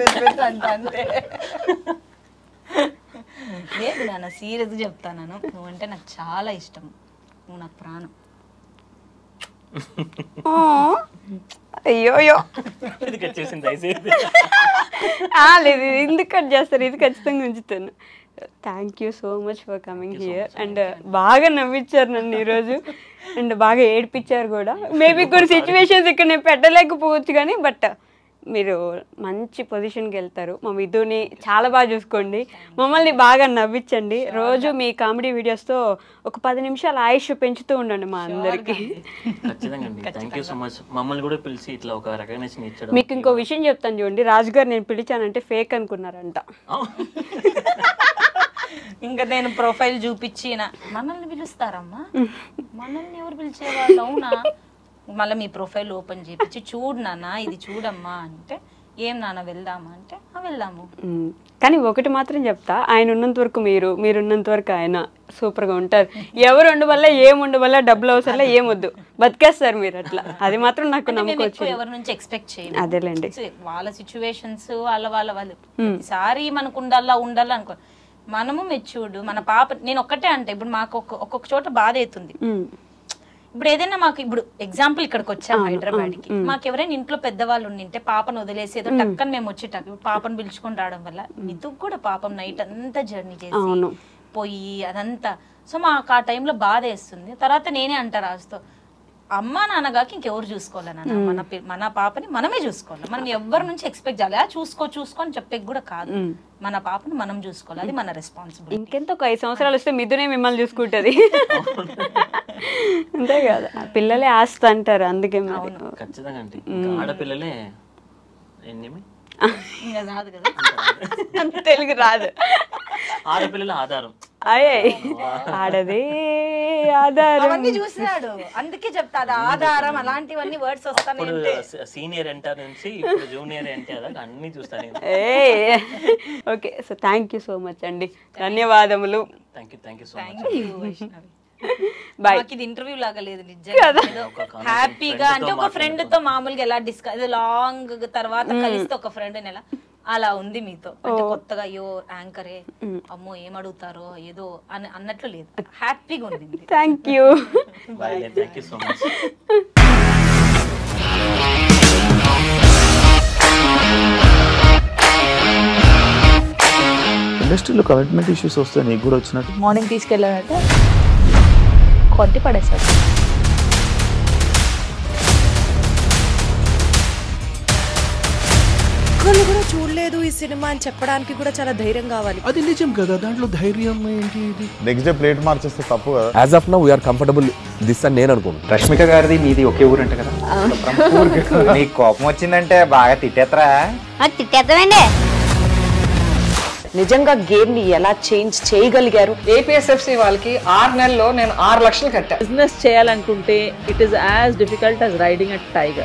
లేదు నాన్న, సీరియస్గా చెప్తాను. నువ్వంటే నాకు చాలా ఇష్టం, నువ్వు నాకు ప్రాణం. అయ్యో లేదు, ఎందుకు కట్ చేస్తారు? ఇది ఖచ్చితంగా ఉంచుతాను. Thank you so much for coming here. And బాగా నవ్వించారు నన్ను ఈరోజు, అండ్ బాగా ఏడిపించారు కూడా. మేబీ కొన్ని సిచ్యువేషన్స్ ఇక్కడ నేను పెట్టలేకపోవచ్చు కానీ, బట్ మీరు మంచి పొజిషన్కి వెళ్తారు. మా మిథుని చాలా బాగా చూసుకోండి, మమ్మల్ని బాగా నవ్వించండి. రోజు మీ కామెడీ వీడియోస్తో ఒక 10 నిమిషాలు ఆయుష్ పెంచుతూ ఉండండి మా అందరికి. మీకు ఇంకో విషయం చెప్తాను చూడండి, రాజుగారు నేను పిలిచానంటే ఫేక్ అనుకున్నారంట. ఇంకా నేను ప్రొఫైల్ చూపించిన మనల్ని పిలుస్తారమ్మా, మనల్ని ఎవరు పిలిచేవాళ్ళు? అవునా? మళ్ళీ మీ ప్రొఫైల్ ఓపెన్ చేపించి చూడు నాన్న ఇది చూడమ్మా అంటే, ఏం నాన్న వెళ్దామా అంటే వెళ్దాము. కానీ ఒకటి మాత్రం చెప్తా, ఆయన ఉన్నంత వరకు మీరున్నంత వరకు ఆయన సూపర్గా ఉంటారు. ఎవరు ఉండవల్ల ఏముండవల్ల డబ్బులు అవసరం ఏమొద్దు, బతికేస్తారు మీరు అట్లా. అది మాత్రం నాకు నమ్మకం వచ్చింది. ఎవరి నుంచి ఎక్స్పెక్ట్ చేయండి, అదేలేండి వాళ్ళ సిచ్యువేషన్స్ వాళ్ళు ఈసారి మనకు ఉండాలా అనుకో. మనము మెచ్యూర్డ్, మన పాప. నేను ఒక్కటే అంటే ఇప్పుడు మాకు ఒక్కొక్క చోట బాధ అవుతుంది. ఇప్పుడు ఏదైనా మాకు ఇప్పుడు ఎగ్జాంపుల్ ఇక్కడికి వచ్చాము హైదరాబాద్ కి, మాకు ఎవరైనా ఇంట్లో పెద్దవాళ్ళు ఉండింటే పాపను వదిలేసి ఏదో టక్కని మేము వచ్చేటాం. ఇప్పుడు పాపను పిలుచుకొని రావడం వల్ల మితుకు కూడా పాపం నైట్ అంతా జర్నీ చేసి పోయి అదంతా. సో మాకు ఆ టైంలో బాధ వేస్తుంది. తర్వాత నేనే అంటా రాజుతో, అమ్మ నాన్నగాకి ఇంకెవరు చూసుకోవాలి నాన్న, మన పాపని మనమే చూసుకోవాలి. మనం ఎవరి నుంచి ఎక్స్పెక్ట్ చేయాలి చూసుకొని చెప్పే కూడా కాదు, మన పాపని మనం చూసుకోవాలి, అది మన రెస్పాన్సిబిలిటీ. ఇంకెంత ఒక 5 సంవత్సరాలు వస్తే మిథునే మిమ్మల్ని చూసుకుంటది. అంతే కదా, పిల్లలే ఆస్తి అంటారు. అందుకే ఆడపిల్లలే రాదు కదా, తెలుగు రాదు. ఆడపిల్లల ఆధారం, ఆడదే ఆధారం. అవన్నీ చూసినాడు, అందుకే చెప్తాడు ఆధారం. అలాంటివన్నీ వర్డ్స్ వస్తాయి. సీనియర్ ఎన్టీఆర్ నుంచి జూనియర్ ఎన్టీఆర్ దాకా అన్ని చూస్తాను. Okay, so thank you so much అండి, ధన్యవాదములు. Thank you so much. Bye. ఇది ఇంటర్వ్యూ లాగా లేదు నిజంగా, హ్యాపీగా. అంటే ఒక ఫ్రెండ్ తో మామూలుగా ఎలా డిస్కస్, లాంగ్ తర్వాత కలిస్తే ఒక ఫ్రెండ్ ఎలా అలా ఉంది మీతో. అంటే కొత్తగా అయ్యో యాంకరే అమ్మో ఏం అడుగుతారో ఏదో అని అన్నట్లు లేదు, హ్యాపీగా ఉంది. Thank you. Thank you so much. ఇండస్ట్రీలో కమిట్మెంట్ ఇష్యూస్ వస్తే నీకు కూడా వచ్చినట్టు? మార్నింగ్ తీసుకెళ్ళాడంటే కొట్టి పడేసాడు. ఒక్కళ్ళు కూడా చూడలేదు ఈ సినిమా అని చెప్పడానికి కూడా చాలా ధైర్యం కావాలి. అది నిజం కదా, దాంట్లో ధైర్యం ఏంటి? నెక్స్ట్ డే ప్లేట్ మార్చేస్తే తప్పు కదా. As of now we're comfortable this అని నేను అనుకుంటున్నాను. రష్మిక గారిది మీది ఒకే ఊరు అంట కదా? నీకు కోపం వచ్చిందంటే బాగా తిట్టేత్తరా? తిట్టేద్దామండి. నిజంగా గేమ్ ని ఎలా చేంజ్ చేయగలిగారు? ఏపీఎస్ఎఫ్సి వాళ్ళకి 6 నెలల్లో నేను 6 లక్షలు కట్టా. బిజినెస్ చేయాలనుకుంటే it is as difficult as riding a tiger.